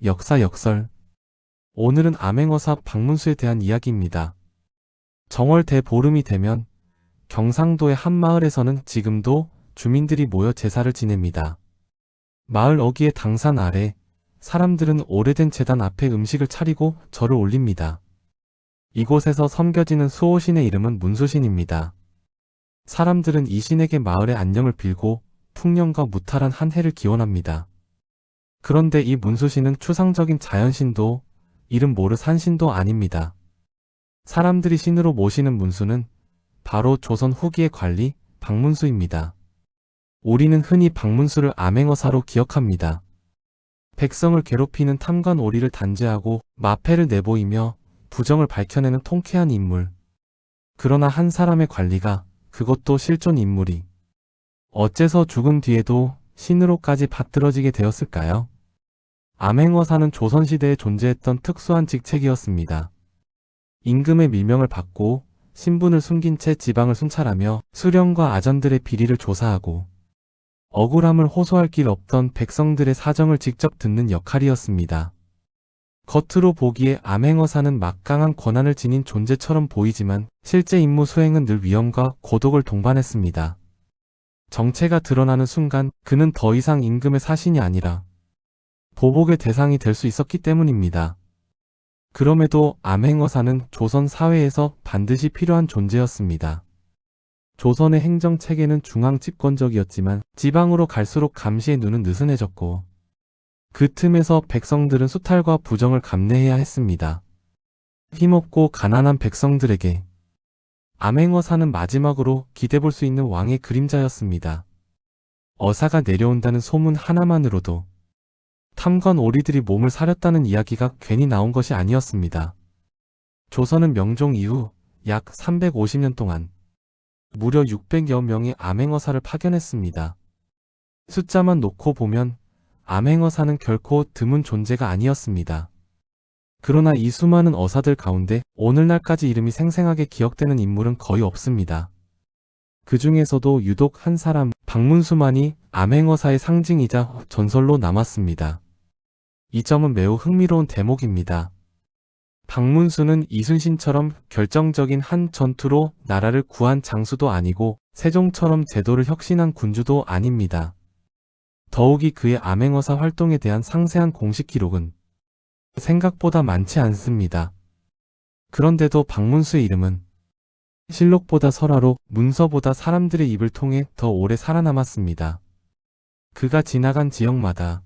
역사 역설. 오늘은 암행어사 박문수에 대한 이야기입니다. 정월 대보름이 되면 경상도의 한 마을에서는 지금도 주민들이 모여 제사를 지냅니다. 마을 어귀의 당산 아래 사람들은 오래된 제단 앞에 음식을 차리고 절을 올립니다. 이곳에서 섬겨지는 수호신의 이름은 문수신입니다. 사람들은 이 신에게 마을의 안녕을 빌고 풍년과 무탈한 한 해를 기원합니다. 그런데 이 문수신은 추상적인 자연신도 이름 모를 산신도 아닙니다. 사람들이 신으로 모시는 문수는 바로 조선 후기의 관리 박문수입니다. 우리는 흔히 박문수를 암행어사로 기억합니다. 백성을 괴롭히는 탐관 오리를 단죄하고 마패를 내보이며 부정을 밝혀내는 통쾌한 인물. 그러나 한 사람의 관리가, 그것도 실존 인물이, 어째서 죽은 뒤에도 신으로까지 받들어지게 되었을까요? 암행어사는 조선시대에 존재했던 특수한 직책이었습니다. 임금의 밀명을 받고 신분을 숨긴 채 지방을 순찰하며 수령과 아전들의 비리를 조사하고 억울함을 호소할 길 없던 백성들의 사정을 직접 듣는 역할이었습니다. 겉으로 보기에 암행어사는 막강한 권한을 지닌 존재처럼 보이지만 실제 임무 수행은 늘 위험과 고독을 동반했습니다. 정체가 드러나는 순간 그는 더 이상 임금의 사신이 아니라 보복의 대상이 될 수 있었기 때문입니다. 그럼에도 암행어사는 조선 사회에서 반드시 필요한 존재였습니다. 조선의 행정체계는 중앙 집권적이었지만 지방으로 갈수록 감시의 눈은 느슨해졌고 그 틈에서 백성들은 수탈과 부정을 감내해야 했습니다. 힘없고 가난한 백성들에게 암행어사는 마지막으로 기대볼 수 있는 왕의 그림자였습니다. 어사가 내려온다는 소문 하나만으로도 탐관 오리들이 몸을 사렸다는 이야기가 괜히 나온 것이 아니었습니다. 조선은 명종 이후 약 350년 동안 무려 600여 명의 암행어사를 파견했습니다. 숫자만 놓고 보면 암행어사는 결코 드문 존재가 아니었습니다. 그러나 이 수많은 어사들 가운데 오늘날까지 이름이 생생하게 기억되는 인물은 거의 없습니다. 그 중에서도 유독 한 사람, 박문수만이 암행어사의 상징이자 전설로 남았습니다. 이 점은 매우 흥미로운 대목입니다. 박문수는 이순신처럼 결정적인 한 전투로 나라를 구한 장수도 아니고 세종처럼 제도를 혁신한 군주도 아닙니다. 더욱이 그의 암행어사 활동에 대한 상세한 공식 기록은 생각보다 많지 않습니다. 그런데도 박문수의 이름은 실록보다 설화로 문서보다 사람들의 입을 통해 더 오래 살아남았습니다. 그가 지나간 지역마다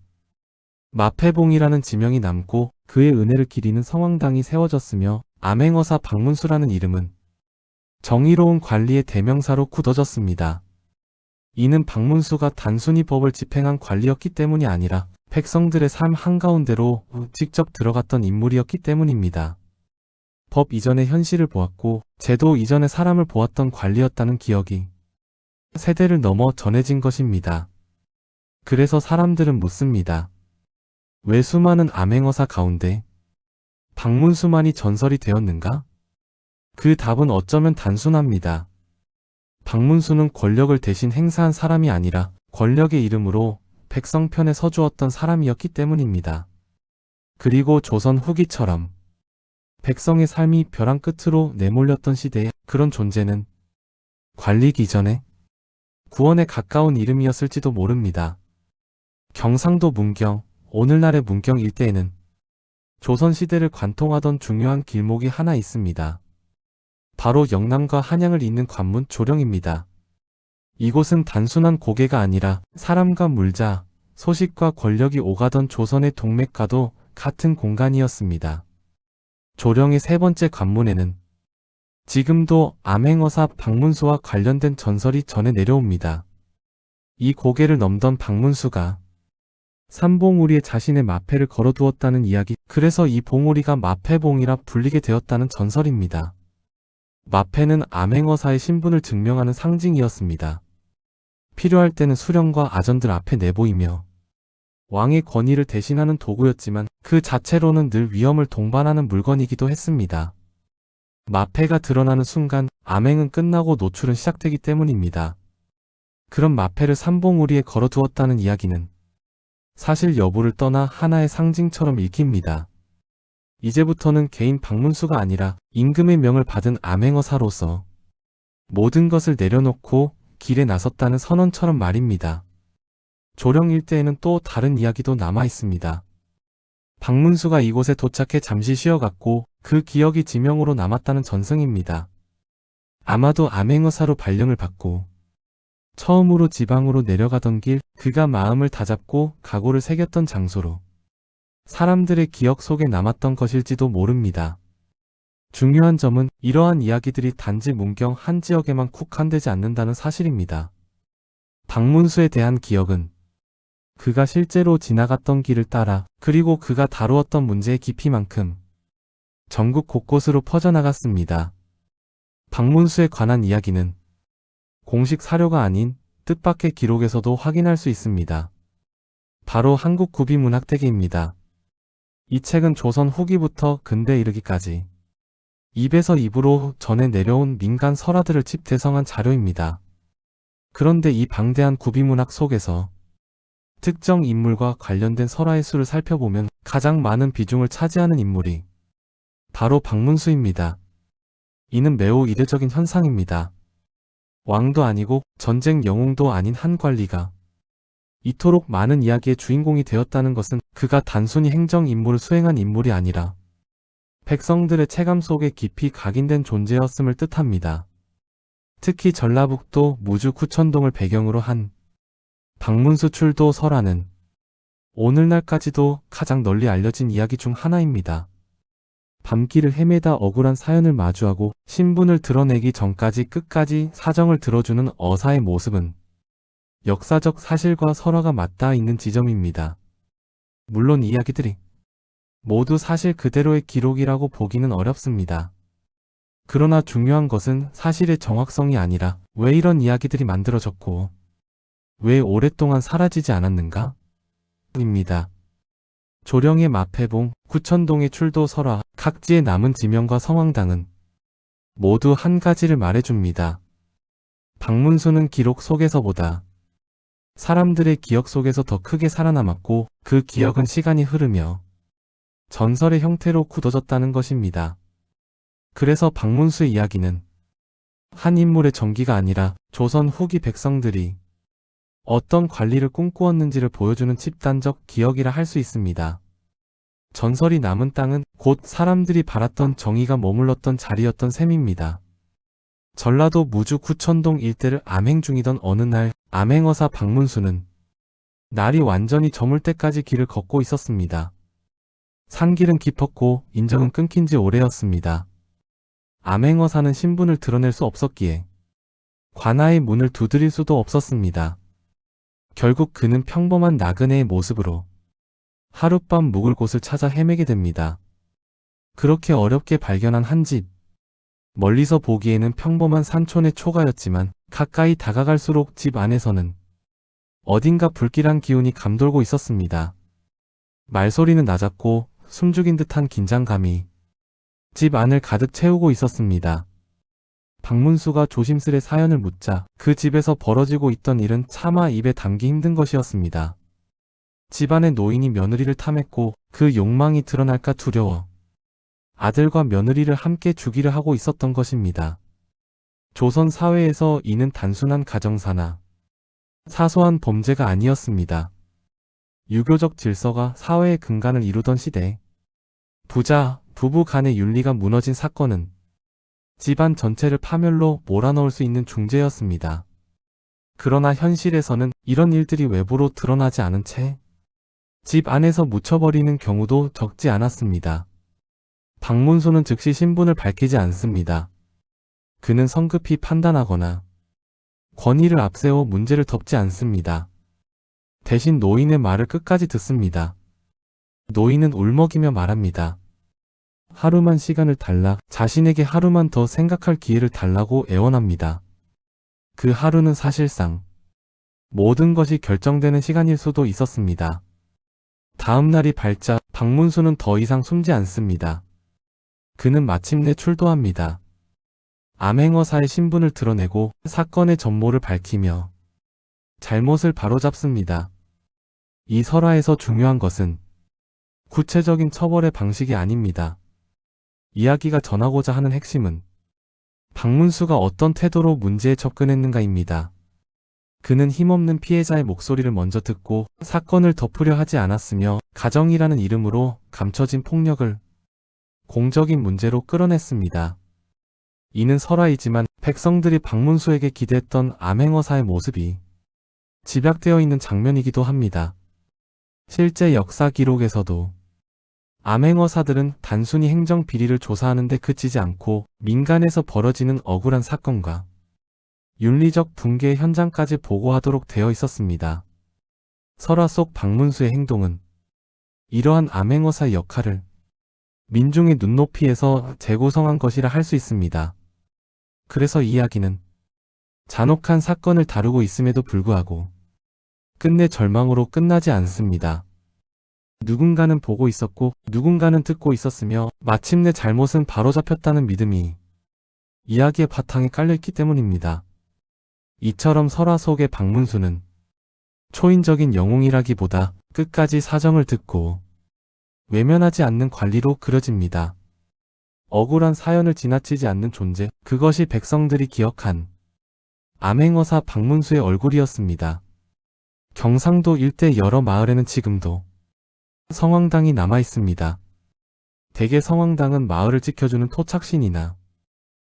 마패봉이라는 지명이 남고 그의 은혜를 기리는 성황당이 세워졌으며 암행어사 박문수라는 이름은 정의로운 관리의 대명사로 굳어졌습니다. 이는 박문수가 단순히 법을 집행한 관리였기 때문이 아니라 백성들의 삶 한가운데로 직접 들어갔던 인물이었기 때문입니다. 법 이전의 현실을 보았고 제도 이전의 사람을 보았던 관리였다는 기억이 세대를 넘어 전해진 것입니다. 그래서 사람들은 묻습니다. 왜 수많은 암행어사 가운데 박문수만이 전설이 되었는가? 그 답은 어쩌면 단순합니다. 박문수는 권력을 대신 행사한 사람이 아니라 권력의 이름으로 백성 편에 서주었던 사람이었기 때문입니다. 그리고 조선 후기처럼 백성의 삶이 벼랑 끝으로 내몰렸던 시대에 그런 존재는 관리기 이전에 구원에 가까운 이름이었을지도 모릅니다. 경상도 문경, 오늘날의 문경 일대에는 조선시대를 관통하던 중요한 길목이 하나 있습니다. 바로 영남과 한양을 잇는 관문 조령입니다. 이곳은 단순한 고개가 아니라 사람과 물자, 소식과 권력이 오가던 조선의 동맥과도 같은 공간이었습니다. 조령의 세 번째 관문에는 지금도 암행어사 박문수와 관련된 전설이 전해 내려옵니다. 이 고개를 넘던 박문수가 삼봉우리에 자신의 마패를 걸어두었다는 이야기, 그래서 이 봉우리가 마패봉이라 불리게 되었다는 전설입니다. 마패는 암행어사의 신분을 증명하는 상징이었습니다. 필요할 때는 수령과 아전들 앞에 내보이며 왕의 권위를 대신하는 도구였지만 그 자체로는 늘 위험을 동반하는 물건이기도 했습니다. 마패가 드러나는 순간 암행은 끝나고 노출은 시작되기 때문입니다. 그런 마패를 삼봉우리에 걸어두었다는 이야기는 사실 여부를 떠나 하나의 상징처럼 읽힙니다. 이제부터는 개인 박문수가 아니라 임금의 명을 받은 암행어사로서 모든 것을 내려놓고 길에 나섰다는 선언처럼 말입니다. 조령 일대에는 또 다른 이야기도 남아 있습니다. 박문수가 이곳에 도착해 잠시 쉬어갔고 그 기억이 지명으로 남았다는 전승입니다. 아마도 암행어사로 발령을 받고 처음으로 지방으로 내려가던 길, 그가 마음을 다잡고 각오를 새겼던 장소로 사람들의 기억 속에 남았던 것일지도 모릅니다. 중요한 점은 이러한 이야기들이 단지 문경 한 지역에만 국한되지 않는다는 사실입니다. 박문수에 대한 기억은 그가 실제로 지나갔던 길을 따라 그리고 그가 다루었던 문제의 깊이만큼 전국 곳곳으로 퍼져나갔습니다. 박문수에 관한 이야기는 공식 사료가 아닌 뜻밖의 기록에서도 확인할 수 있습니다. 바로 한국구비문학대계입니다. 이 책은 조선 후기부터 근대에 이르기까지 입에서 입으로 전해 내려온 민간 설화들을 집대성한 자료입니다. 그런데 이 방대한 구비문학 속에서 특정 인물과 관련된 설화의 수를 살펴보면 가장 많은 비중을 차지하는 인물이 바로 박문수입니다. 이는 매우 이례적인 현상입니다. 왕도 아니고 전쟁 영웅도 아닌 한 관리가 이토록 많은 이야기의 주인공이 되었다는 것은 그가 단순히 행정 임무를 수행한 인물이 아니라 백성들의 체감 속에 깊이 각인된 존재였음을 뜻합니다. 특히 전라북도 무주 구천동을 배경으로 한 박문수 출도 설화는 오늘날까지도 가장 널리 알려진 이야기 중 하나입니다. 밤길을 헤매다 억울한 사연을 마주하고 신분을 드러내기 전까지 끝까지 사정을 들어주는 어사의 모습은 역사적 사실과 설화가 맞닿아 있는 지점입니다. 물론 이 이야기들이 모두 사실 그대로의 기록이라고 보기는 어렵습니다. 그러나 중요한 것은 사실의 정확성이 아니라 왜 이런 이야기들이 만들어졌고 왜 오랫동안 사라지지 않았는가? 입니다. 조령의 마패봉, 구천동의 출도 설화, 각지의 남은 지명과 성황당은 모두 한 가지를 말해줍니다. 박문수는 기록 속에서보다 사람들의 기억 속에서 더 크게 살아남았고 그 기억은 시간이 흐르며 전설의 형태로 굳어졌다는 것입니다. 그래서 박문수의 이야기는 한 인물의 전기가 아니라 조선 후기 백성들이 어떤 관리를 꿈꾸었는지를 보여주는 집단적 기억이라 할 수 있습니다. 전설이 남은 땅은 곧 사람들이 바랐던 정의가 머물렀던 자리였던 셈입니다. 전라도 무주 구천동 일대를 암행 중이던 어느 날 암행어사 박문수는 날이 완전히 저물 때까지 길을 걷고 있었습니다. 산길은 깊었고 인정은 끊긴 지 오래였습니다. 암행어사는 신분을 드러낼 수 없었기에 관아의 문을 두드릴 수도 없었습니다. 결국 그는 평범한 나그네의 모습으로 하룻밤 묵을 곳을 찾아 헤매게 됩니다. 그렇게 어렵게 발견한 한 집. 멀리서 보기에는 평범한 산촌의 초가였지만 가까이 다가갈수록 집 안에서는 어딘가 불길한 기운이 감돌고 있었습니다. 말소리는 낮았고 숨죽인 듯한 긴장감이 집 안을 가득 채우고 있었습니다. 박문수가 조심스레 사연을 묻자 그 집에서 벌어지고 있던 일은 차마 입에 담기 힘든 것이었습니다. 집안의 노인이 며느리를 탐했고 그 욕망이 드러날까 두려워 아들과 며느리를 함께 죽이려 하고 있었던 것입니다. 조선 사회에서 이는 단순한 가정사나 사소한 범죄가 아니었습니다. 유교적 질서가 사회의 근간을 이루던 시대, 부자, 부부 간의 윤리가 무너진 사건은 집안 전체를 파멸로 몰아넣을 수 있는 중죄였습니다. 그러나 현실에서는 이런 일들이 외부로 드러나지 않은 채 집 안에서 묻혀버리는 경우도 적지 않았습니다. 박문수는 즉시 신분을 밝히지 않습니다. 그는 성급히 판단하거나 권위를 앞세워 문제를 덮지 않습니다. 대신 노인의 말을 끝까지 듣습니다. 노인은 울먹이며 말합니다. 하루만 시간을 달라, 자신에게 하루만 더 생각할 기회를 달라고 애원합니다. 그 하루는 사실상 모든 것이 결정되는 시간일 수도 있었습니다. 다음 날이 밝자 박문수는 더 이상 숨지 않습니다. 그는 마침내 출도합니다. 암행어사의 신분을 드러내고 사건의 전모를 밝히며 잘못을 바로잡습니다. 이 설화에서 중요한 것은 구체적인 처벌의 방식이 아닙니다. 이야기가 전하고자 하는 핵심은 박문수가 어떤 태도로 문제에 접근했는가입니다. 그는 힘없는 피해자의 목소리를 먼저 듣고 사건을 덮으려 하지 않았으며 가정이라는 이름으로 감춰진 폭력을 공적인 문제로 끌어냈습니다. 이는 설화이지만 백성들이 박문수에게 기대했던 암행어사의 모습이 집약되어 있는 장면이기도 합니다. 실제 역사 기록에서도 암행어사들은 단순히 행정 비리를 조사하는 데 그치지 않고 민간에서 벌어지는 억울한 사건과 윤리적 붕괴의 현장까지 보고하도록 되어 있었습니다. 설화 속 박문수의 행동은 이러한 암행어사의 역할을 민중의 눈높이에서 재구성한 것이라 할 수 있습니다. 그래서 이 이야기는 잔혹한 사건을 다루고 있음에도 불구하고 끝내 절망으로 끝나지 않습니다. 누군가는 보고 있었고 누군가는 듣고 있었으며 마침내 잘못은 바로잡혔다는 믿음이 이야기의 바탕에 깔려있기 때문입니다. 이처럼 설화 속의 박문수는 초인적인 영웅이라기보다 끝까지 사정을 듣고 외면하지 않는 관리로 그려집니다. 억울한 사연을 지나치지 않는 존재, 그것이 백성들이 기억한 암행어사 박문수의 얼굴이었습니다. 경상도 일대 여러 마을에는 지금도 성황당이 남아 있습니다. 대개 성황당은 마을을 지켜주는 토착신이나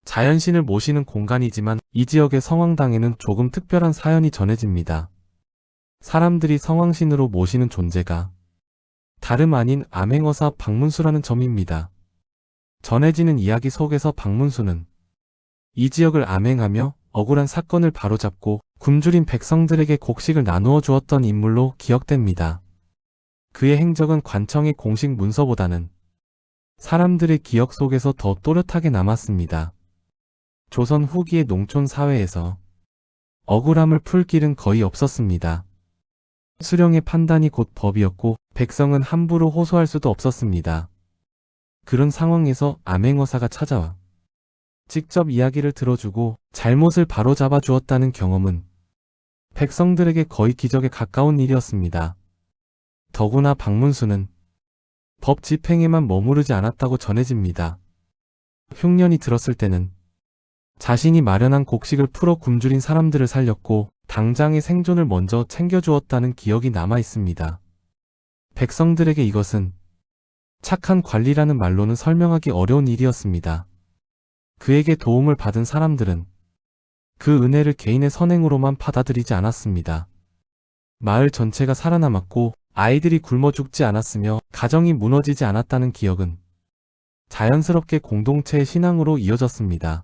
자연신을 모시는 공간이지만 이 지역의 성황당에는 조금 특별한 사연이 전해집니다. 사람들이 성황신으로 모시는 존재가 다름 아닌 암행어사 박문수라는 점입니다. 전해지는 이야기 속에서 박문수는 이 지역을 암행하며 억울한 사건을 바로잡고 굶주린 백성들에게 곡식을 나누어 주었던 인물로 기억됩니다. 그의 행적은 관청의 공식 문서보다는 사람들의 기억 속에서 더 또렷하게 남았습니다. 조선 후기의 농촌 사회에서 억울함을 풀 길은 거의 없었습니다. 수령의 판단이 곧 법이었고 백성은 함부로 호소할 수도 없었습니다. 그런 상황에서 암행어사가 찾아와 직접 이야기를 들어주고 잘못을 바로잡아 주었다는 경험은 백성들에게 거의 기적에 가까운 일이었습니다. 더구나 박문수는 법 집행에만 머무르지 않았다고 전해집니다. 흉년이 들었을 때는 자신이 마련한 곡식을 풀어 굶주린 사람들을 살렸고 당장의 생존을 먼저 챙겨주었다는 기억이 남아 있습니다. 백성들에게 이것은 착한 관리라는 말로는 설명하기 어려운 일이었습니다. 그에게 도움을 받은 사람들은 그 은혜를 개인의 선행으로만 받아들이지 않았습니다. 마을 전체가 살아남았고 아이들이 굶어 죽지 않았으며 가정이 무너지지 않았다는 기억은 자연스럽게 공동체의 신앙으로 이어졌습니다.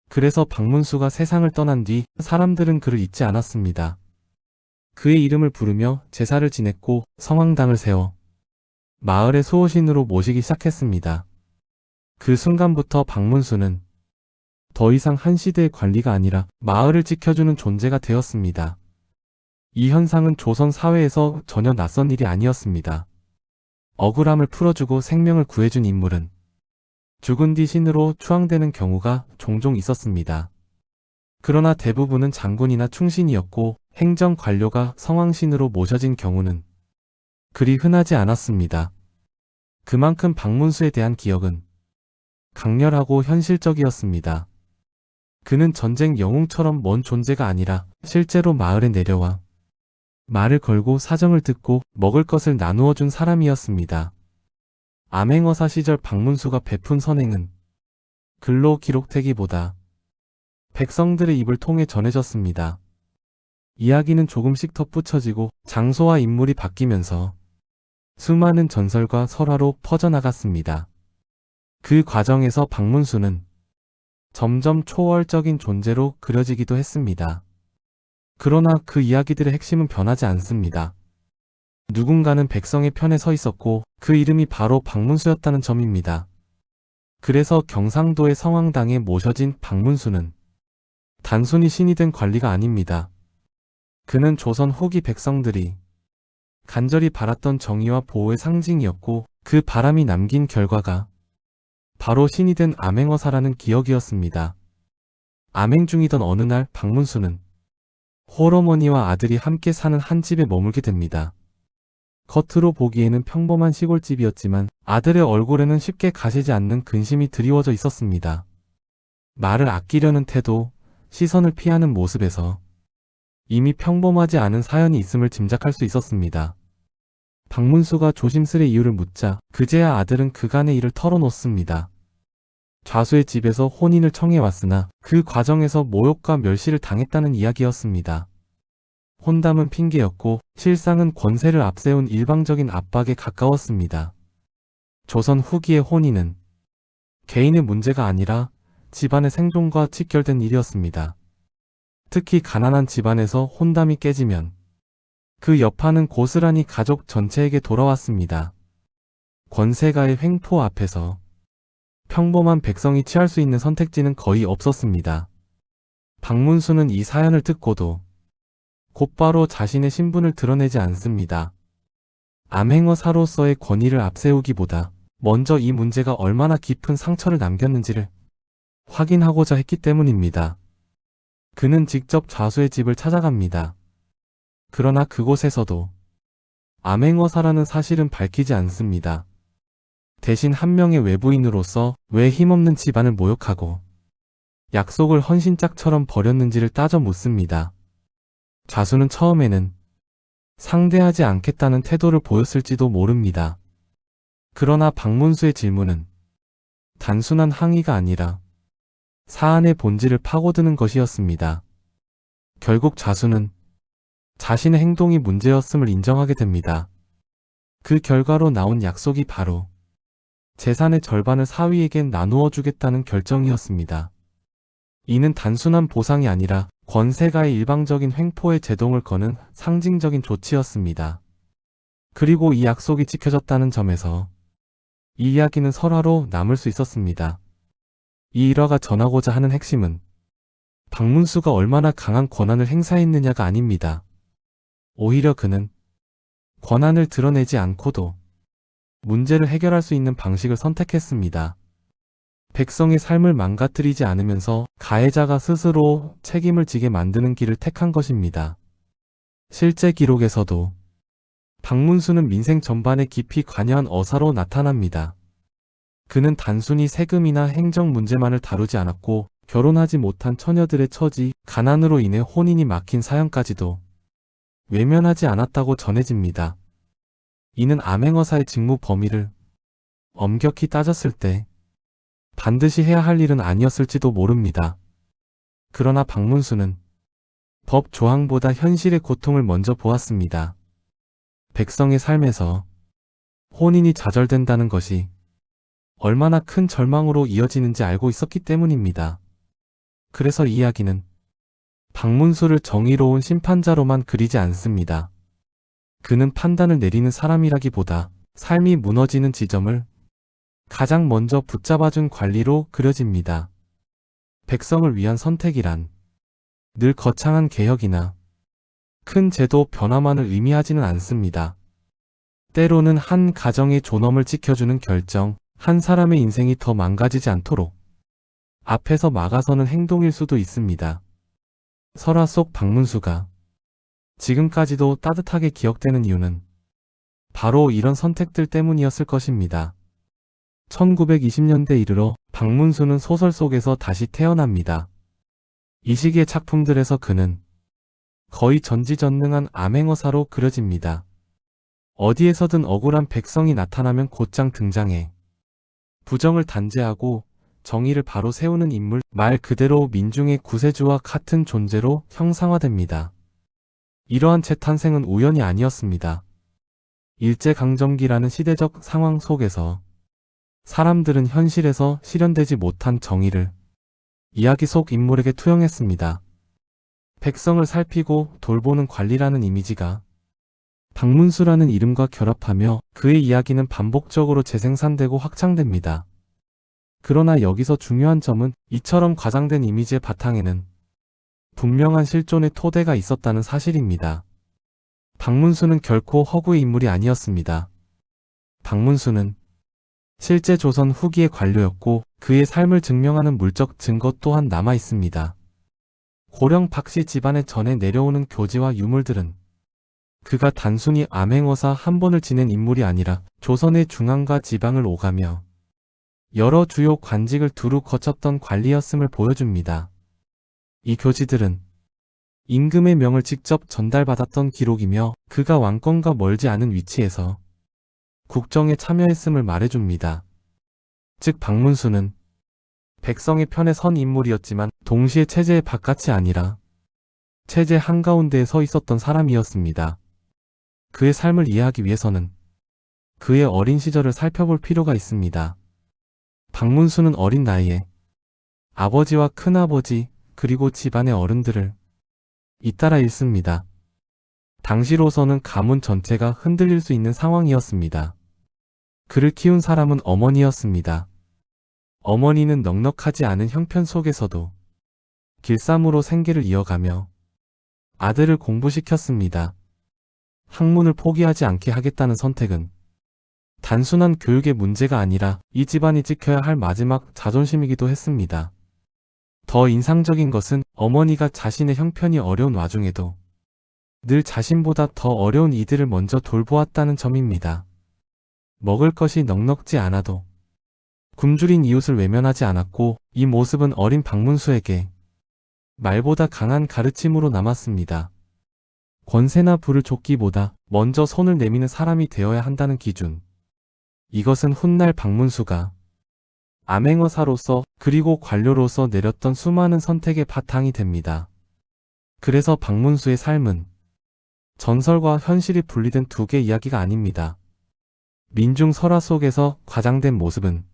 그래서 박문수가 세상을 떠난 뒤 사람들은 그를 잊지 않았습니다. 그의 이름을 부르며 제사를 지냈고 성황당을 세워 마을의 수호신으로 모시기 시작했습니다. 그 순간부터 박문수는 더 이상 한 시대의 관리가 아니라 마을을 지켜주는 존재가 되었습니다. 이 현상은 조선 사회에서 전혀 낯선 일이 아니었습니다. 억울함을 풀어주고 생명을 구해준 인물은 죽은 뒤 신으로 추앙되는 경우가 종종 있었습니다. 그러나 대부분은 장군이나 충신이었고 행정 관료가 성황신으로 모셔진 경우는 그리 흔하지 않았습니다. 그만큼 박문수에 대한 기억은 강렬하고 현실적이었습니다. 그는 전쟁 영웅처럼 먼 존재가 아니라 실제로 마을에 내려와 말을 걸고 사정을 듣고 먹을 것을 나누어 준 사람이었습니다. 암행어사 시절 박문수가 베푼 선행은 글로 기록되기보다 백성들의 입을 통해 전해졌습니다. 이야기는 조금씩 덧붙여지고 장소와 인물이 바뀌면서 수많은 전설과 설화로 퍼져나갔습니다. 그 과정에서 박문수는 점점 초월적인 존재로 그려지기도 했습니다. 그러나 그 이야기들의 핵심은 변하지 않습니다. 누군가는 백성의 편에 서 있었고 그 이름이 바로 박문수였다는 점입니다. 그래서 경상도의 성황당에 모셔진 박문수는 단순히 신이 된 관리가 아닙니다. 그는 조선 후기 백성들이 간절히 바랐던 정의와 보호의 상징이었고 그 바람이 남긴 결과가 바로 신이 된 암행어사라는 기억이었습니다. 암행 중이던 어느 날 박문수는 홀어머니와 아들이 함께 사는 한 집에 머물게 됩니다. 겉으로 보기에는 평범한 시골집이었지만 아들의 얼굴에는 쉽게 가시지 않는 근심이 드리워져 있었습니다. 말을 아끼려는 태도, 시선을 피하는 모습에서 이미 평범하지 않은 사연이 있음을 짐작할 수 있었습니다. 박문수가 조심스레 이유를 묻자 그제야 아들은 그간의 일을 털어놓습니다. 좌수의 집에서 혼인을 청해왔으나 그 과정에서 모욕과 멸시를 당했다는 이야기였습니다. 혼담은 핑계였고 실상은 권세를 앞세운 일방적인 압박에 가까웠습니다. 조선 후기의 혼인은 개인의 문제가 아니라 집안의 생존과 직결된 일이었습니다. 특히 가난한 집안에서 혼담이 깨지면 그 여파는 고스란히 가족 전체에게 돌아왔습니다. 권세가의 횡포 앞에서 평범한 백성이 취할 수 있는 선택지는 거의 없었습니다. 박문수는 이 사연을 듣고도 곧바로 자신의 신분을 드러내지 않습니다. 암행어사로서의 권위를 앞세우기보다 먼저 이 문제가 얼마나 깊은 상처를 남겼는지를 확인하고자 했기 때문입니다. 그는 직접 좌수의 집을 찾아갑니다. 그러나 그곳에서도 암행어사라는 사실은 밝히지 않습니다. 대신 한 명의 외부인으로서 왜 힘없는 집안을 모욕하고 약속을 헌신짝처럼 버렸는지를 따져 묻습니다. 좌수는 처음에는 상대하지 않겠다는 태도를 보였을지도 모릅니다. 그러나 박문수의 질문은 단순한 항의가 아니라 사안의 본질을 파고드는 것이었습니다. 결국 좌수는 자신의 행동이 문제였음을 인정하게 됩니다. 그 결과로 나온 약속이 바로 재산의 절반을 사위에겐 나누어 주겠다는 결정이었습니다. 이는 단순한 보상이 아니라 권세가의 일방적인 횡포에 제동을 거는 상징적인 조치였습니다. 그리고 이 약속이 지켜졌다는 점에서 이 이야기는 설화로 남을 수 있었습니다. 이 일화가 전하고자 하는 핵심은 박문수가 얼마나 강한 권한을 행사했느냐가 아닙니다. 오히려 그는 권한을 드러내지 않고도 문제를 해결할 수 있는 방식을 선택했습니다. 백성의 삶을 망가뜨리지 않으면서 가해자가 스스로 책임을 지게 만드는 길을 택한 것입니다. 실제 기록에서도 박문수는 민생 전반에 깊이 관여한 어사로 나타납니다. 그는 단순히 세금이나 행정 문제만을 다루지 않았고 결혼하지 못한 처녀들의 처지, 가난으로 인해 혼인이 막힌 사연까지도 외면하지 않았다고 전해집니다. 이는 암행어사의 직무 범위를 엄격히 따졌을 때 반드시 해야 할 일은 아니었을지도 모릅니다. 그러나 박문수는 법 조항보다 현실의 고통을 먼저 보았습니다. 백성의 삶에서 혼인이 좌절된다는 것이 얼마나 큰 절망으로 이어지는지 알고 있었기 때문입니다. 그래서 이 이야기는 박문수를 정의로운 심판자로만 그리지 않습니다. 그는 판단을 내리는 사람이라기보다 삶이 무너지는 지점을 가장 먼저 붙잡아준 관리로 그려집니다. 백성을 위한 선택이란 늘 거창한 개혁이나 큰 제도 변화만을 의미하지는 않습니다. 때로는 한 가정의 존엄을 지켜주는 결정, 한 사람의 인생이 더 망가지지 않도록 앞에서 막아서는 행동일 수도 있습니다. 설화 속 박문수가 지금까지도 따뜻하게 기억되는 이유는 바로 이런 선택들 때문이었을 것입니다. 1920년대 이르러 박문수는 소설 속에서 다시 태어납니다. 이 시기의 작품들에서 그는 거의 전지전능한 암행어사로 그려집니다. 어디에서든 억울한 백성이 나타나면 곧장 등장해 부정을 단죄하고 정의를 바로 세우는 인물, 말 그대로 민중의 구세주와 같은 존재로 형상화됩니다. 이러한 재탄생은 우연이 아니었습니다. 일제강점기라는 시대적 상황 속에서 사람들은 현실에서 실현되지 못한 정의를 이야기 속 인물에게 투영했습니다. 백성을 살피고 돌보는 관리라는 이미지가 박문수라는 이름과 결합하며 그의 이야기는 반복적으로 재생산되고 확장됩니다. 그러나 여기서 중요한 점은 이처럼 과장된 이미지의 바탕에는 분명한 실존의 토대가 있었다는 사실입니다. 박문수는 결코 허구의 인물이 아니었습니다. 박문수는 실제 조선 후기의 관료였고 그의 삶을 증명하는 물적 증거 또한 남아 있습니다. 고령 박씨 집안의 전해 내려오는 교지와 유물들은 그가 단순히 암행어사 한 번을 지낸 인물이 아니라 조선의 중앙과 지방을 오가며 여러 주요 관직을 두루 거쳤던 관리였음을 보여줍니다. 이 교지들은 임금의 명을 직접 전달받았던 기록이며 그가 왕권과 멀지 않은 위치에서 국정에 참여했음을 말해줍니다. 즉 박문수는 백성의 편에 선 인물이었지만 동시에 체제의 바깥이 아니라 체제 한가운데에 서 있었던 사람이었습니다. 그의 삶을 이해하기 위해서는 그의 어린 시절을 살펴볼 필요가 있습니다. 박문수는 어린 나이에 아버지와 큰아버지 그리고 집안의 어른들을 잇따라 잃습니다. 당시로서는 가문 전체가 흔들릴 수 있는 상황이었습니다. 그를 키운 사람은 어머니였습니다. 어머니는 넉넉하지 않은 형편 속에서도 길쌈으로 생계를 이어가며 아들을 공부시켰습니다. 학문을 포기하지 않게 하겠다는 선택은 단순한 교육의 문제가 아니라 이 집안이 지켜야 할 마지막 자존심이기도 했습니다. 더 인상적인 것은 어머니가 자신의 형편이 어려운 와중에도 늘 자신보다 더 어려운 이들을 먼저 돌보았다는 점입니다. 먹을 것이 넉넉지 않아도 굶주린 이웃을 외면하지 않았고 이 모습은 어린 박문수에게 말보다 강한 가르침으로 남았습니다. 권세나 부를 쫓기보다 먼저 손을 내미는 사람이 되어야 한다는 기준. 이것은 훗날 박문수가 암행어사로서 그리고 관료로서 내렸던 수많은 선택의 바탕이 됩니다. 그래서 박문수의 삶은 전설과 현실이 분리된 두 개의 이야기가 아닙니다. 민중 설화 속에서 과장된 모습은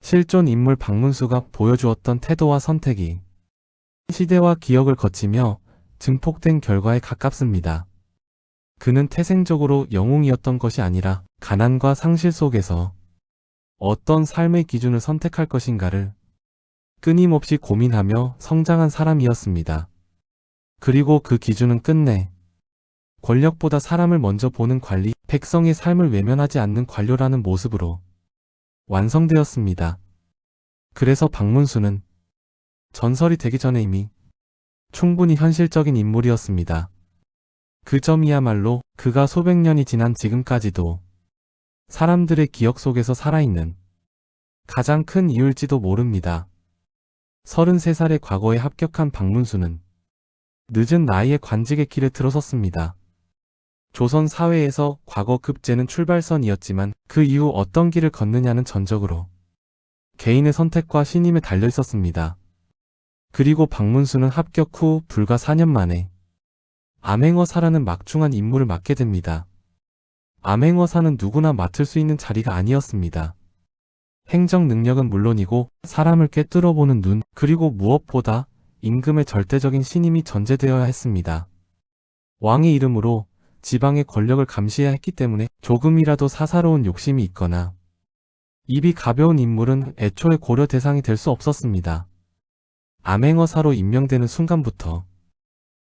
실존 인물 박문수가 보여주었던 태도와 선택이 시대와 기억을 거치며 증폭된 결과에 가깝습니다. 그는 태생적으로 영웅이었던 것이 아니라 가난과 상실 속에서 어떤 삶의 기준을 선택할 것인가를 끊임없이 고민하며 성장한 사람이었습니다. 그리고 그 기준은 끝내 권력보다 사람을 먼저 보는 관리, 백성의 삶을 외면하지 않는 관료라는 모습으로 완성되었습니다. 그래서 박문수는 전설이 되기 전에 이미 충분히 현실적인 인물이었습니다. 그 점이야말로 그가 수백 년이 지난 지금까지도 사람들의 기억 속에서 살아있는 가장 큰 이유일지도 모릅니다. 33살의 과거에 합격한 박문수는 늦은 나이에 관직의 길에 들어섰습니다. 조선 사회에서 과거 급제는 출발선이었지만 그 이후 어떤 길을 걷느냐는 전적으로 개인의 선택과 신임에 달려 있었습니다. 그리고 박문수는 합격 후 불과 4년 만에 암행어사라는 막중한 임무를 맡게 됩니다. 암행어사는 누구나 맡을 수 있는 자리가 아니었습니다. 행정 능력은 물론이고 사람을 꿰뚫어 보는 눈, 그리고 무엇보다 임금의 절대적인 신임이 전제되어야 했습니다. 왕의 이름으로 지방의 권력을 감시해야 했기 때문에 조금이라도 사사로운 욕심이 있거나 입이 가벼운 인물은 애초에 고려 대상이 될 수 없었습니다. 암행어사로 임명되는 순간부터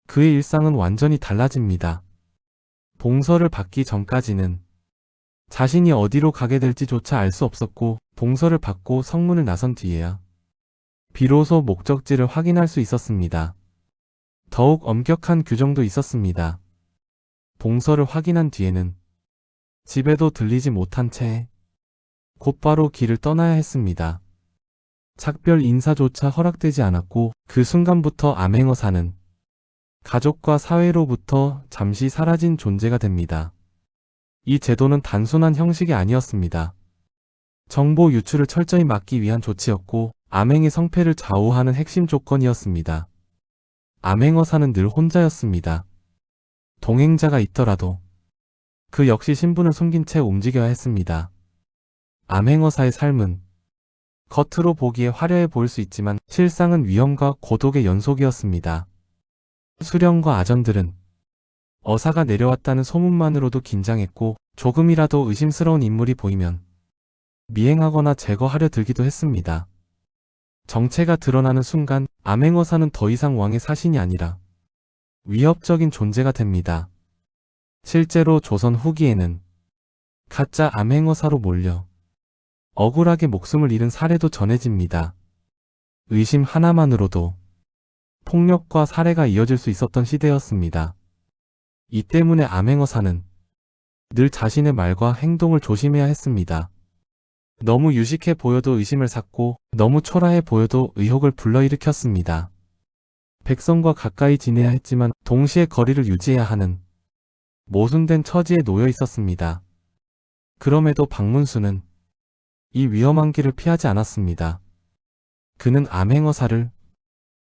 그의 일상은 완전히 달라집니다. 봉서를 받기 전까지는 자신이 어디로 가게 될지조차 알 수 없었고 봉서를 받고 성문을 나선 뒤에야 비로소 목적지를 확인할 수 있었습니다. 더욱 엄격한 규정도 있었습니다. 봉서를 확인한 뒤에는 집에도 들리지 못한 채 곧바로 길을 떠나야 했습니다. 작별 인사조차 허락되지 않았고 그 순간부터 암행어사는 가족과 사회로부터 잠시 사라진 존재가 됩니다. 이 제도는 단순한 형식이 아니었습니다. 정보 유출을 철저히 막기 위한 조치였고 암행의 성패를 좌우하는 핵심 조건이었습니다. 암행어사는 늘 혼자였습니다. 동행자가 있더라도 그 역시 신분을 숨긴 채 움직여야 했습니다. 암행어사의 삶은 겉으로 보기에 화려해 보일 수 있지만 실상은 위험과 고독의 연속이었습니다. 수령과 아전들은 어사가 내려왔다는 소문만으로도 긴장했고 조금이라도 의심스러운 인물이 보이면 미행하거나 제거하려 들기도 했습니다. 정체가 드러나는 순간 암행어사는 더 이상 왕의 사신이 아니라 위협적인 존재가 됩니다. 실제로 조선 후기에는 가짜 암행어사로 몰려 억울하게 목숨을 잃은 사례도 전해집니다. 의심 하나만으로도 폭력과 살해가 이어질 수 있었던 시대였습니다. 이 때문에 암행어사는 늘 자신의 말과 행동을 조심해야 했습니다. 너무 유식해 보여도 의심을 샀고 너무 초라해 보여도 의혹을 불러일으켰습니다. 백성과 가까이 지내야 했지만 동시에 거리를 유지해야 하는 모순된 처지에 놓여 있었습니다. 그럼에도 박문수는 이 위험한 길을 피하지 않았습니다. 그는 암행어사를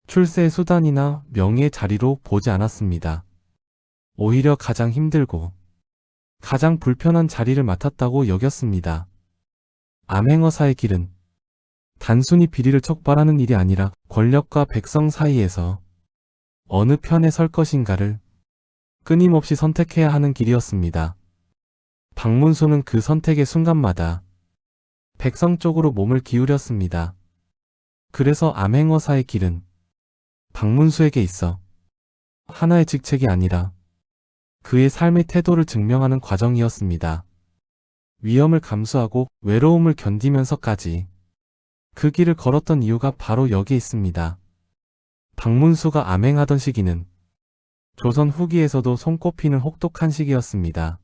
출세의 수단이나 명예의 자리로 보지 않았습니다. 오히려 가장 힘들고 가장 불편한 자리를 맡았다고 여겼습니다. 암행어사의 길은 단순히 비리를 척발하는 일이 아니라 권력과 백성 사이에서 어느 편에 설 것인가를 끊임없이 선택해야 하는 길이었습니다. 박문수는 그 선택의 순간마다 백성 쪽으로 몸을 기울였습니다. 그래서 암행어사의 길은 박문수에게 있어 하나의 직책이 아니라 그의 삶의 태도를 증명하는 과정이었습니다. 위험을 감수하고 외로움을 견디면서까지 그 길을 걸었던 이유가 바로 여기에 있습니다. 박문수가 암행하던 시기는 조선 후기에서도 손꼽히는 혹독한 시기였습니다.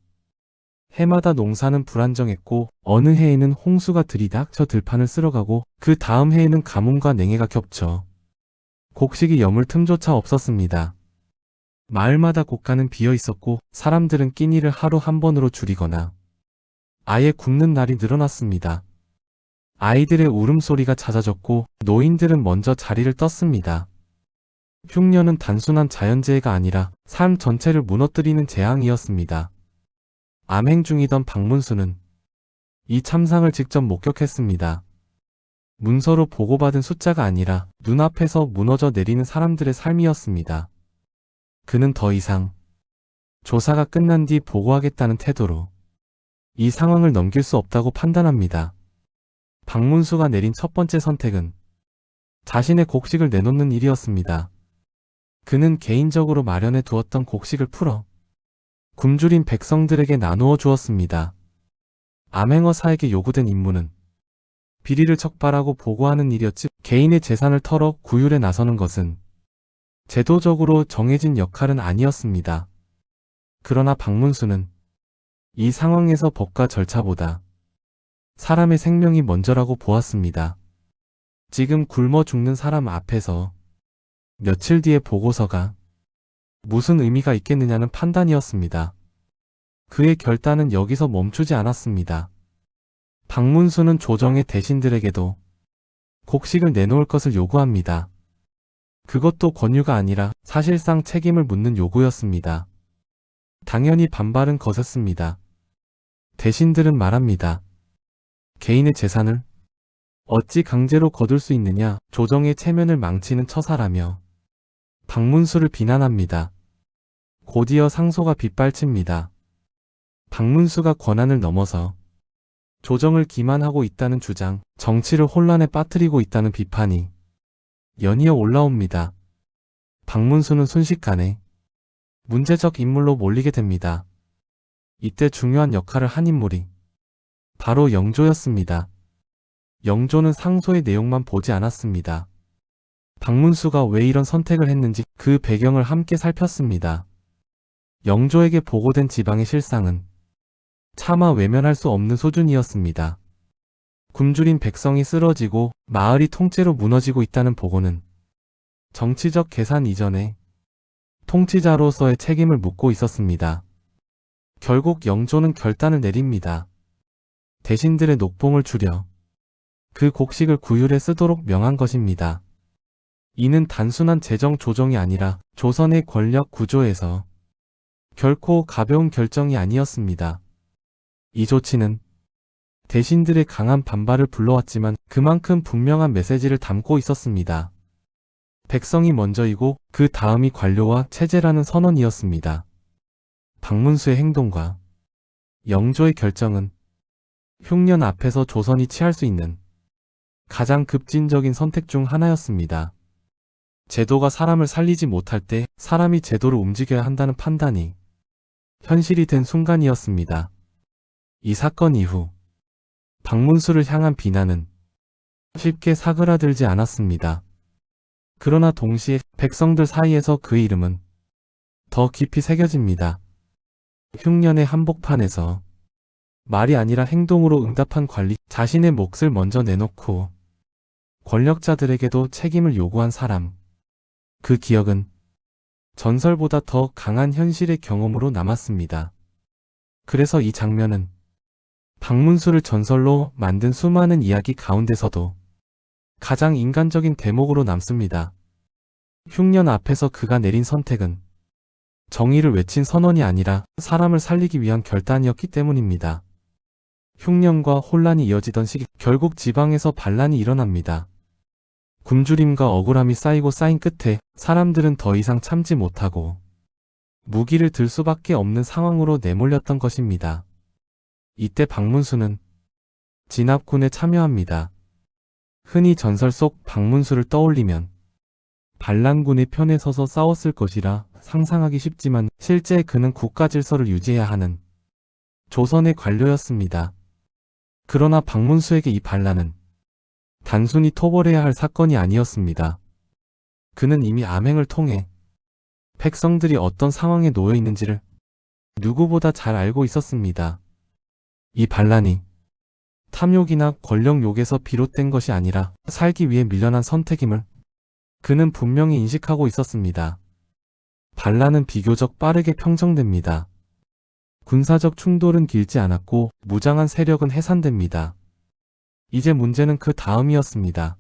해마다 농사는 불안정했고 어느 해에는 홍수가 들이닥쳐 들판을 쓸어가고 그 다음 해에는 가뭄과 냉해가 겹쳐 곡식이 여물 틈조차 없었습니다. 마을마다 곳간은 비어 있었고 사람들은 끼니를 하루 한 번으로 줄이거나 아예 굶는 날이 늘어났습니다. 아이들의 울음소리가 잦아졌고 노인들은 먼저 자리를 떴습니다. 흉년은 단순한 자연재해가 아니라 삶 전체를 무너뜨리는 재앙이었습니다. 암행 중이던 박문수는 이 참상을 직접 목격했습니다. 문서로 보고받은 숫자가 아니라 눈앞에서 무너져 내리는 사람들의 삶이었습니다. 그는 더 이상 조사가 끝난 뒤 보고하겠다는 태도로 이 상황을 넘길 수 없다고 판단합니다. 박문수가 내린 첫 번째 선택은 자신의 곡식을 내놓는 일이었습니다. 그는 개인적으로 마련해 두었던 곡식을 풀어 굶주린 백성들에게 나누어 주었습니다. 암행어사에게 요구된 임무는 비리를 척발하고 보고하는 일이었지 개인의 재산을 털어 구휼에 나서는 것은 제도적으로 정해진 역할은 아니었습니다. 그러나 박문수는 이 상황에서 법과 절차보다 사람의 생명이 먼저라고 보았습니다. 지금 굶어 죽는 사람 앞에서 며칠 뒤에 보고서가 무슨 의미가 있겠느냐는 판단이었습니다. 그의 결단은 여기서 멈추지 않았습니다. 박문수는 조정의 대신들에게도 곡식을 내놓을 것을 요구합니다. 그것도 권유가 아니라 사실상 책임을 묻는 요구였습니다. 당연히 반발은 거셌습니다. 대신들은 말합니다. 개인의 재산을 어찌 강제로 거둘 수 있느냐, 조정의 체면을 망치는 처사라며 박문수를 비난합니다. 곧이어 상소가 빗발칩니다. 박문수가 권한을 넘어서 조정을 기만하고 있다는 주장, 정치를 혼란에 빠뜨리고 있다는 비판이 연이어 올라옵니다. 박문수는 순식간에 문제적 인물로 몰리게 됩니다. 이때 중요한 역할을 한 인물이 바로 영조였습니다. 영조는 상소의 내용만 보지 않았습니다. 박문수가 왜 이런 선택을 했는지 그 배경을 함께 살폈습니다. 영조에게 보고된 지방의 실상은 차마 외면할 수 없는 수준이었습니다. 굶주린 백성이 쓰러지고 마을이 통째로 무너지고 있다는 보고는 정치적 계산 이전에 통치자로서의 책임을 묻고 있었습니다. 결국 영조는 결단을 내립니다. 대신들의 녹봉을 줄여 그 곡식을 구휼에 쓰도록 명한 것입니다. 이는 단순한 재정 조정이 아니라 조선의 권력 구조에서 결코 가벼운 결정이 아니었습니다. 이 조치는 대신들의 강한 반발을 불러왔지만 그만큼 분명한 메시지를 담고 있었습니다. 백성이 먼저이고 그 다음이 관료와 체제라는 선언이었습니다. 박문수의 행동과 영조의 결정은 흉년 앞에서 조선이 취할 수 있는 가장 급진적인 선택 중 하나였습니다. 제도가 사람을 살리지 못할 때 사람이 제도를 움직여야 한다는 판단이 현실이 된 순간이었습니다. 이 사건 이후 박문수를 향한 비난은 쉽게 사그라들지 않았습니다. 그러나 동시에 백성들 사이에서 그의 이름은 더 깊이 새겨집니다. 흉년의 한복판에서 말이 아니라 행동으로 응답한 관리, 자신의 몫을 먼저 내놓고 권력자들에게도 책임을 요구한 사람. 그 기억은 전설보다 더 강한 현실의 경험으로 남았습니다. 그래서 이 장면은 박문수를 전설로 만든 수많은 이야기 가운데서도 가장 인간적인 대목으로 남습니다. 흉년 앞에서 그가 내린 선택은 정의를 외친 선언이 아니라 사람을 살리기 위한 결단이었기 때문입니다. 흉년과 혼란이 이어지던 시기, 결국 지방에서 반란이 일어납니다. 굶주림과 억울함이 쌓이고 쌓인 끝에 사람들은 더 이상 참지 못하고 무기를 들 수밖에 없는 상황으로 내몰렸던 것입니다. 이때 박문수는 진압군에 참여합니다. 흔히 전설 속 박문수를 떠올리면 반란군의 편에 서서 싸웠을 것이라 상상하기 쉽지만 실제 그는 국가 질서를 유지해야 하는 조선의 관료였습니다. 그러나 박문수에게 이 반란은 단순히 토벌해야 할 사건이 아니었습니다. 그는 이미 암행을 통해 백성들이 어떤 상황에 놓여 있는지를 누구보다 잘 알고 있었습니다. 이 반란이 탐욕이나 권력욕에서 비롯된 것이 아니라 살기 위해 밀려난 선택임을 그는 분명히 인식하고 있었습니다. 반란은 비교적 빠르게 평정됩니다. 군사적 충돌은 길지 않았고 무장한 세력은 해산됩니다. 이제 문제는 그 다음이었습니다.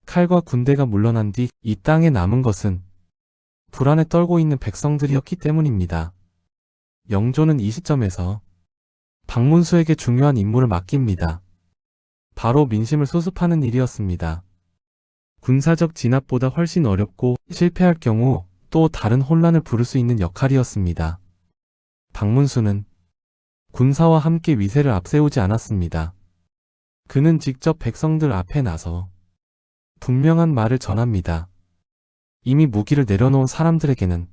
칼과 군대가 물러난 뒤 이 땅에 남은 것은 불안에 떨고 있는 백성들이었기 때문입니다. 영조는 이 시점에서 박문수에게 중요한 임무를 맡깁니다. 바로 민심을 수습하는 일이었습니다. 군사적 진압보다 훨씬 어렵고 실패할 경우 또 다른 혼란을 부를 수 있는 역할이었습니다. 박문수는 군사와 함께 위세를 앞세우지 않았습니다. 그는 직접 백성들 앞에 나서 분명한 말을 전합니다. 이미 무기를 내려놓은 사람들에게는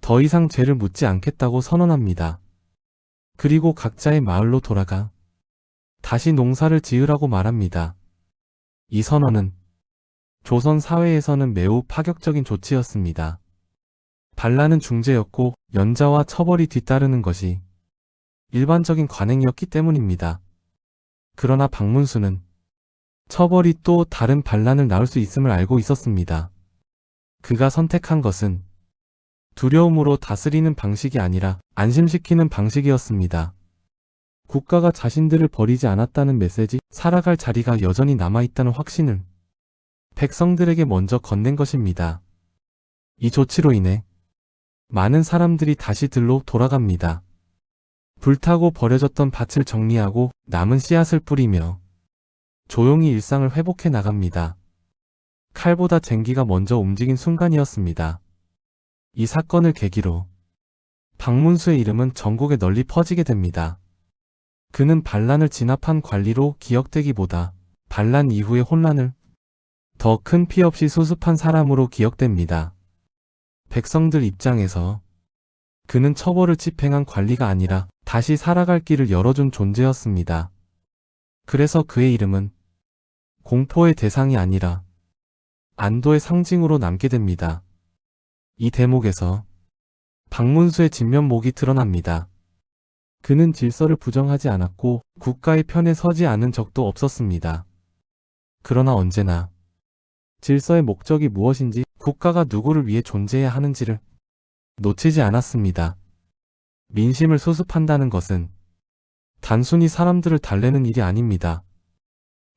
더 이상 죄를 묻지 않겠다고 선언합니다. 그리고 각자의 마을로 돌아가 다시 농사를 지으라고 말합니다. 이 선언은 조선 사회에서는 매우 파격적인 조치였습니다. 반란은 중재였고 연자와 처벌이 뒤따르는 것이 일반적인 관행이었기 때문입니다. 그러나 박문수는 처벌이 또 다른 반란을 낳을 수 있음을 알고 있었습니다. 그가 선택한 것은 두려움으로 다스리는 방식이 아니라 안심시키는 방식이었습니다. 국가가 자신들을 버리지 않았다는 메시지, 살아갈 자리가 여전히 남아있다는 확신을 백성들에게 먼저 건넨 것입니다. 이 조치로 인해 많은 사람들이 다시 들로 돌아갑니다. 불타고 버려졌던 밭을 정리하고 남은 씨앗을 뿌리며 조용히 일상을 회복해 나갑니다. 칼보다 쟁기가 먼저 움직인 순간이었습니다. 이 사건을 계기로 박문수의 이름은 전국에 널리 퍼지게 됩니다. 그는 반란을 진압한 관리로 기억되기보다 반란 이후의 혼란을 더 큰 피해 없이 수습한 사람으로 기억됩니다. 백성들 입장에서 그는 처벌을 집행한 관리가 아니라 다시 살아갈 길을 열어준 존재였습니다. 그래서 그의 이름은 공포의 대상이 아니라 안도의 상징으로 남게 됩니다. 이 대목에서 박문수의 진면목이 드러납니다. 그는 질서를 부정하지 않았고 국가의 편에 서지 않은 적도 없었습니다. 그러나 언제나 질서의 목적이 무엇인지, 국가가 누구를 위해 존재해야 하는지를 놓치지 않았습니다. 민심을 수습한다는 것은 단순히 사람들을 달래는 일이 아닙니다.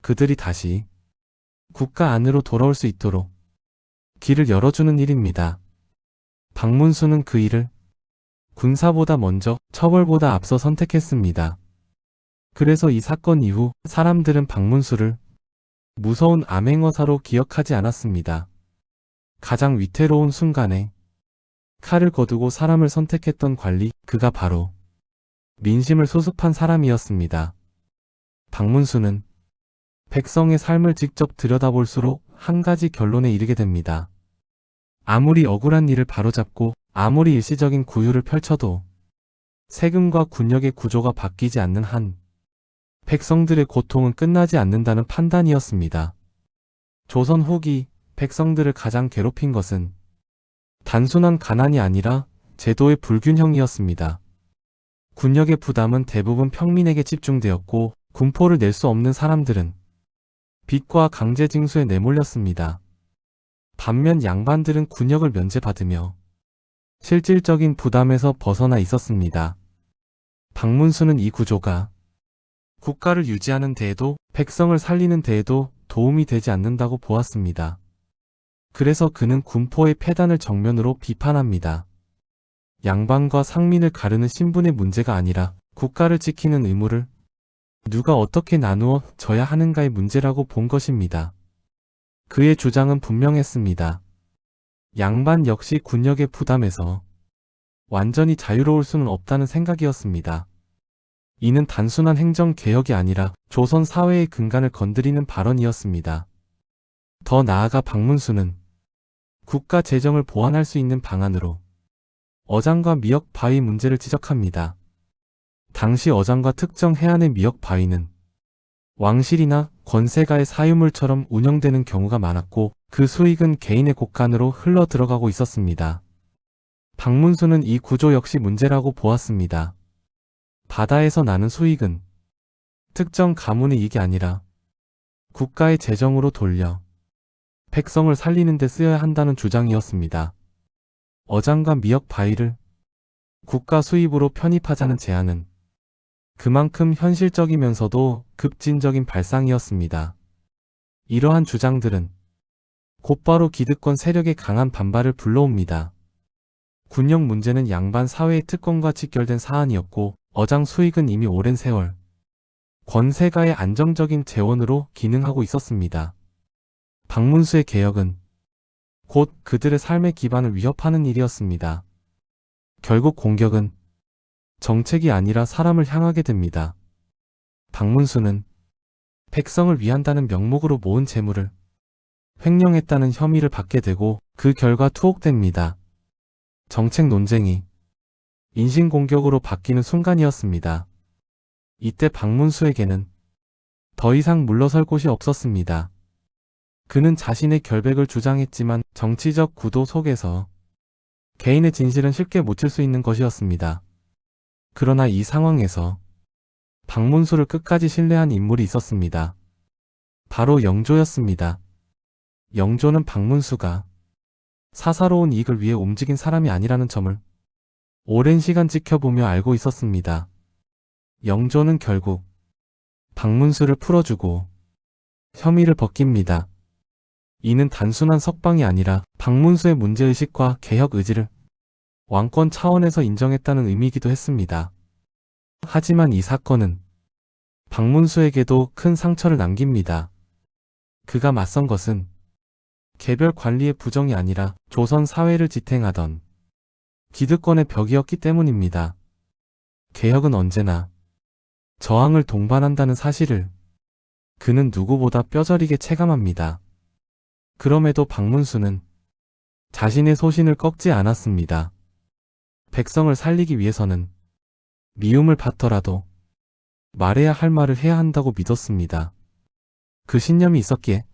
그들이 다시 국가 안으로 돌아올 수 있도록 길을 열어주는 일입니다. 박문수는 그 일을 군사보다 먼저, 처벌보다 앞서 선택했습니다. 그래서 이 사건 이후 사람들은 박문수를 무서운 암행어사로 기억하지 않았습니다. 가장 위태로운 순간에 칼을 거두고 사람을 선택했던 관리, 그가 바로 민심을 수습한 사람이었습니다. 박문수는 백성의 삶을 직접 들여다볼수록 한 가지 결론에 이르게 됩니다. 아무리 억울한 일을 바로잡고 아무리 일시적인 구휼을 펼쳐도 세금과 군력의 구조가 바뀌지 않는 한 백성들의 고통은 끝나지 않는다는 판단이었습니다. 조선 후기 백성들을 가장 괴롭힌 것은 단순한 가난이 아니라 제도의 불균형이었습니다. 군역의 부담은 대부분 평민에게 집중되었고 군포를 낼 수 없는 사람들은 빚과 강제 징수에 내몰렸습니다. 반면 양반들은 군역을 면제받으며 실질적인 부담에서 벗어나 있었습니다. 박문수는 이 구조가 국가를 유지하는 데에도 백성을 살리는 데에도 도움이 되지 않는다고 보았습니다. 그래서 그는 군포의 폐단을 정면으로 비판합니다. 양반과 상민을 가르는 신분의 문제가 아니라 국가를 지키는 의무를 누가 어떻게 나누어 져야 하는가의 문제라고 본 것입니다. 그의 주장은 분명했습니다. 양반 역시 군역의 부담에서 완전히 자유로울 수는 없다는 생각이었습니다. 이는 단순한 행정개혁이 아니라 조선 사회의 근간을 건드리는 발언이었습니다. 더 나아가 박문수는 국가 재정을 보완할 수 있는 방안으로 어장과 미역 바위 문제를 지적합니다. 당시 어장과 특정 해안의 미역 바위는 왕실이나 권세가의 사유물처럼 운영되는 경우가 많았고 그 수익은 개인의 곳간으로 흘러 들어가고 있었습니다. 박문수는 이 구조 역시 문제라고 보았습니다. 바다에서 나는 수익은 특정 가문의 이익이 아니라 국가의 재정으로 돌려 백성을 살리는 데 쓰여야 한다는 주장이었습니다. 어장과 미역 바위를 국가 수입으로 편입하자는 제안은 그만큼 현실적이면서도 급진적인 발상이었습니다. 이러한 주장들은 곧바로 기득권 세력의 강한 반발을 불러옵니다. 군역 문제는 양반 사회의 특권과 직결된 사안이었고 어장 수익은 이미 오랜 세월 권세가의 안정적인 재원으로 기능하고 있었습니다. 박문수의 개혁은 곧 그들의 삶의 기반을 위협하는 일이었습니다. 결국 공격은 정책이 아니라 사람을 향하게 됩니다. 박문수는 백성을 위한다는 명목으로 모은 재물을 횡령했다는 혐의를 받게 되고 그 결과 투옥됩니다. 정책 논쟁이 인신공격으로 바뀌는 순간이었습니다. 이때 박문수에게는 더 이상 물러설 곳이 없었습니다. 그는 자신의 결백을 주장했지만 정치적 구도 속에서 개인의 진실은 쉽게 묻힐 수 있는 것이었습니다. 그러나 이 상황에서 박문수를 끝까지 신뢰한 인물이 있었습니다. 바로 영조였습니다. 영조는 박문수가 사사로운 이익을 위해 움직인 사람이 아니라는 점을 오랜 시간 지켜보며 알고 있었습니다. 영조는 결국 박문수를 풀어주고 혐의를 벗깁니다. 이는 단순한 석방이 아니라 박문수의 문제의식과 개혁 의지를 왕권 차원에서 인정했다는 의미이기도 했습니다. 하지만 이 사건은 박문수에게도 큰 상처를 남깁니다. 그가 맞선 것은 개별 관리의 부정이 아니라 조선 사회를 지탱하던 기득권의 벽이었기 때문입니다. 개혁은 언제나 저항을 동반한다는 사실을 그는 누구보다 뼈저리게 체감합니다. 그럼에도 박문수는 자신의 소신을 꺾지 않았습니다. 백성을 살리기 위해서는 미움을 받더라도 말해야 할 말을 해야 한다고 믿었습니다. 그 신념이 있었기에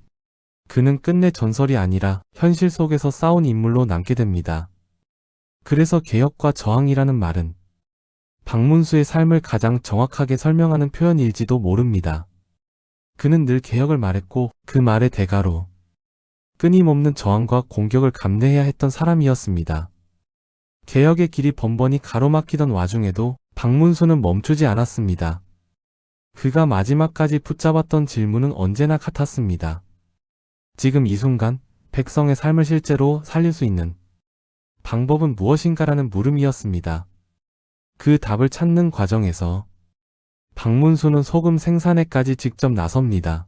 그는 끝내 전설이 아니라 현실 속에서 싸운 인물로 남게 됩니다. 그래서 개혁과 저항이라는 말은 박문수의 삶을 가장 정확하게 설명하는 표현일지도 모릅니다. 그는 늘 개혁을 말했고 그 말의 대가로 끊임없는 저항과 공격을 감내해야 했던 사람이었습니다. 개혁의 길이 번번이 가로막히던 와중에도 박문수는 멈추지 않았습니다. 그가 마지막까지 붙잡았던 질문은 언제나 같았습니다. 지금 이 순간 백성의 삶을 실제로 살릴 수 있는 방법은 무엇인가라는 물음이었습니다. 그 답을 찾는 과정에서 박문수는 소금 생산에까지 직접 나섭니다.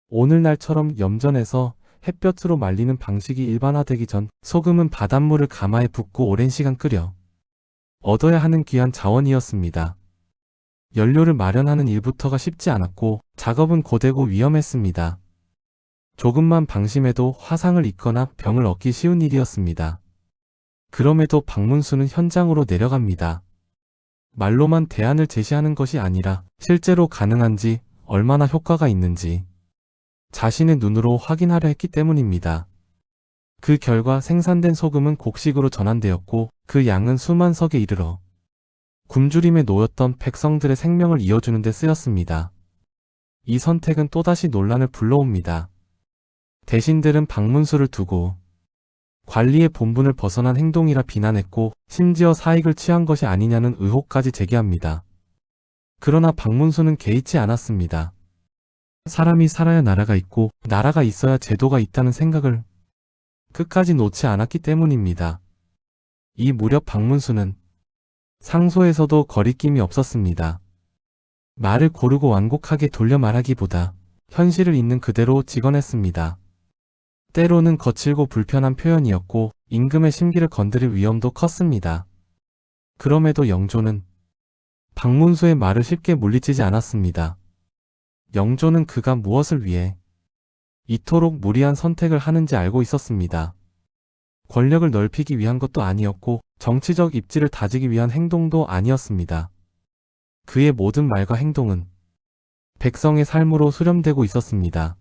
오늘날처럼 염전에서 햇볕으로 말리는 방식이 일반화되기 전 소금은 바닷물을 가마에 붓고 오랜 시간 끓여 얻어야 하는 귀한 자원이었습니다. 연료를 마련하는 일부터가 쉽지 않았고 작업은 고되고 위험했습니다. 조금만 방심해도 화상을 입거나 병을 얻기 쉬운 일이었습니다. 그럼에도 박문수는 현장으로 내려갑니다. 말로만 대안을 제시하는 것이 아니라 실제로 가능한지 얼마나 효과가 있는지 자신의 눈으로 확인하려 했기 때문입니다. 그 결과 생산된 소금은 곡식으로 전환되었고 그 양은 수만 석에 이르러 굶주림에 놓였던 백성들의 생명을 이어주는 데 쓰였습니다. 이 선택은 또다시 논란을 불러옵니다. 대신들은 박문수를 두고 관리의 본분을 벗어난 행동이라 비난했고 심지어 사익을 취한 것이 아니냐는 의혹까지 제기합니다. 그러나 박문수는 개의치 않았습니다. 사람이 살아야 나라가 있고 나라가 있어야 제도가 있다는 생각을 끝까지 놓지 않았기 때문입니다. 이 무렵 박문수는 상소에서도 거리낌이 없었습니다. 말을 고르고 완곡하게 돌려 말하기보다 현실을 있는 그대로 직언했습니다. 때로는 거칠고 불편한 표현이었고 임금의 심기를 건드릴 위험도 컸습니다. 그럼에도 영조는 박문수의 말을 쉽게 물리치지 않았습니다. 영조는 그가 무엇을 위해 이토록 무리한 선택을 하는지 알고 있었습니다. 권력을 넓히기 위한 것도 아니었고 정치적 입지를 다지기 위한 행동도 아니었습니다. 그의 모든 말과 행동은 백성의 삶으로 수렴되고 있었습니다.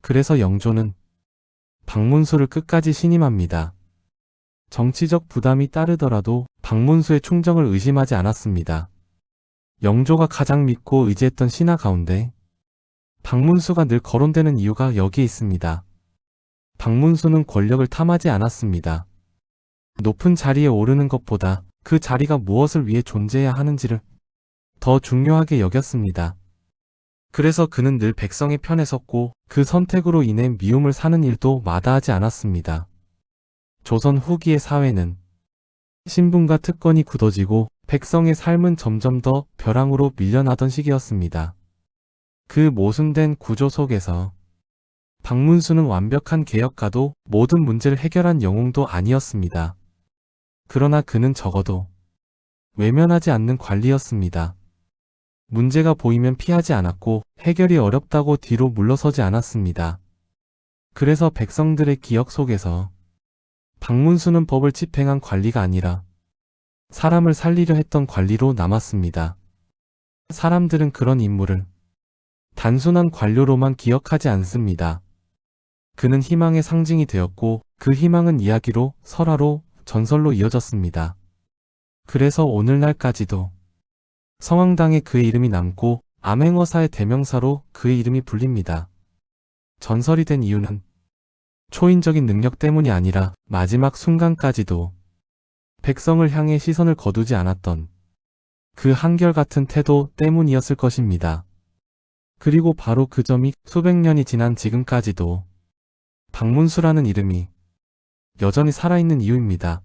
그래서 영조는 박문수를 끝까지 신임합니다. 정치적 부담이 따르더라도 박문수의 충정을 의심하지 않았습니다. 영조가 가장 믿고 의지했던 신하 가운데 박문수가 늘 거론되는 이유가 여기에 있습니다. 박문수는 권력을 탐하지 않았습니다. 높은 자리에 오르는 것보다 그 자리가 무엇을 위해 존재해야 하는지를 더 중요하게 여겼습니다. 그래서 그는 늘 백성의 편에 섰고 그 선택으로 인해 미움을 사는 일도 마다하지 않았습니다. 조선 후기의 사회는 신분과 특권이 굳어지고 백성의 삶은 점점 더 벼랑으로 밀려나던 시기였습니다. 그 모순된 구조 속에서 박문수는 완벽한 개혁가도 모든 문제를 해결한 영웅도 아니었습니다. 그러나 그는 적어도 외면하지 않는 관리였습니다. 문제가 보이면 피하지 않았고 해결이 어렵다고 뒤로 물러서지 않았습니다. 그래서 백성들의 기억 속에서 박문수는 법을 집행한 관리가 아니라 사람을 살리려 했던 관리로 남았습니다. 사람들은 그런 인물을 단순한 관료로만 기억하지 않습니다. 그는 희망의 상징이 되었고 그 희망은 이야기로, 설화로, 전설로 이어졌습니다. 그래서 오늘날까지도 성황당에 그의 이름이 남고 암행어사의 대명사로 그의 이름이 불립니다. 전설이 된 이유는 초인적인 능력 때문이 아니라 마지막 순간까지도 백성을 향해 시선을 거두지 않았던 그 한결같은 태도 때문이었을 것입니다. 그리고 바로 그 점이 수백 년이 지난 지금까지도 박문수라는 이름이 여전히 살아있는 이유입니다.